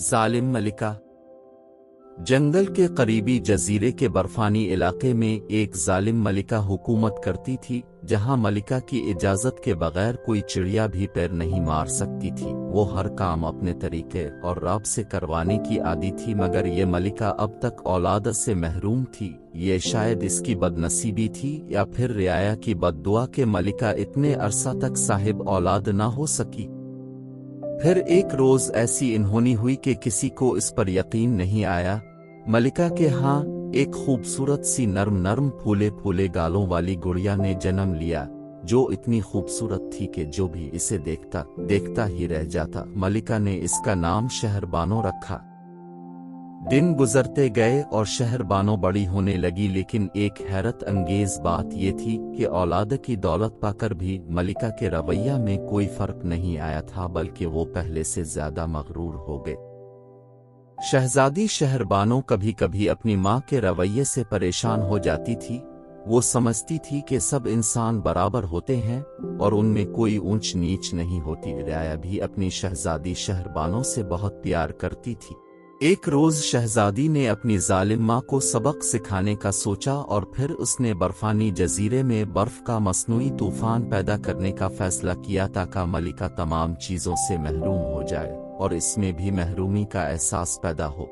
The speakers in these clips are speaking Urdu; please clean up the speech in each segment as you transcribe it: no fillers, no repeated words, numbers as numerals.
ظالم ملکہ۔ جنگل کے قریبی جزیرے کے برفانی علاقے میں ایک ظالم ملکہ حکومت کرتی تھی، جہاں ملکہ کی اجازت کے بغیر کوئی چڑیا بھی پیر نہیں مار سکتی تھی۔ وہ ہر کام اپنے طریقے اور راب سے کروانے کی عادی تھی، مگر یہ ملکہ اب تک اولاد سے محروم تھی۔ یہ شاید اس کی بد نصیبی تھی یا پھر رعایا کی بد دعا کہ ملکہ اتنے عرصہ تک صاحب اولاد نہ ہو سکی۔ پھر ایک روز ایسی انہونی ہوئی کہ کسی کو اس پر یقین نہیں آیا۔ ملکہ کے ہاں ایک خوبصورت سی نرم پھولے پھولے گالوں والی گڑیا نے جنم لیا، جو اتنی خوبصورت تھی کہ جو بھی اسے دیکھتا ہی رہ جاتا۔ ملکہ نے اس کا نام شہر بانو رکھا۔ دن گزرتے گئے اور شہر بانو بڑی ہونے لگی، لیکن ایک حیرت انگیز بات یہ تھی کہ اولاد کی دولت پا کر بھی ملکہ کے رویہ میں کوئی فرق نہیں آیا تھا، بلکہ وہ پہلے سے زیادہ مغرور ہو گئے۔ شہزادی شہر بانو کبھی کبھی اپنی ماں کے رویے سے پریشان ہو جاتی تھی۔ وہ سمجھتی تھی کہ سب انسان برابر ہوتے ہیں اور ان میں کوئی اونچ نیچ نہیں ہوتی۔ رعایا بھی اپنی شہزادی شہر بانو سے بہت پیار کرتی تھی۔ ایک روز شہزادی نے اپنی ظالم ماں کو سبق سکھانے کا سوچا اور پھر اس نے برفانی جزیرے میں برف کا مصنوعی طوفان پیدا کرنے کا فیصلہ کیا تاکہ ملکہ تمام چیزوں سے محروم ہو جائے اور اس میں بھی محرومی کا احساس پیدا ہو۔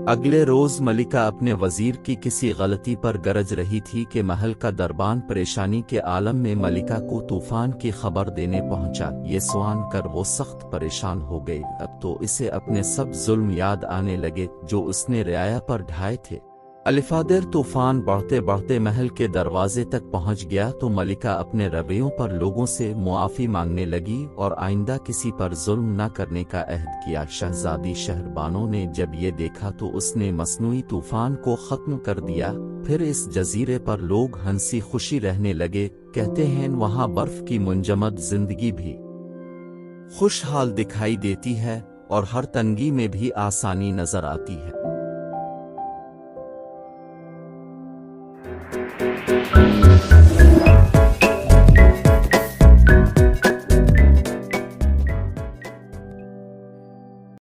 اگلے روز ملکہ اپنے وزیر کی کسی غلطی پر گرج رہی تھی کہ محل کا دربان پریشانی کے عالم میں ملکہ کو طوفان کی خبر دینے پہنچا۔ یہ سن کر وہ سخت پریشان ہو گئی۔ اب تو اسے اپنے سب ظلم یاد آنے لگے جو اس نے رعایا پر ڈھائے تھے۔ الفادر طوفان بڑھتے محل کے دروازے تک پہنچ گیا تو ملکہ اپنے رویوں پر لوگوں سے معافی مانگنے لگی اور آئندہ کسی پر ظلم نہ کرنے کا عہد کیا۔ شہزادی شہر بانو نے جب یہ دیکھا تو اس نے مصنوعی طوفان کو ختم کر دیا۔ پھر اس جزیرے پر لوگ ہنسی خوشی رہنے لگے۔ کہتے ہیں وہاں برف کی منجمد زندگی بھی خوشحال دکھائی دیتی ہے اور ہر تنگی میں بھی آسانی نظر آتی ہے۔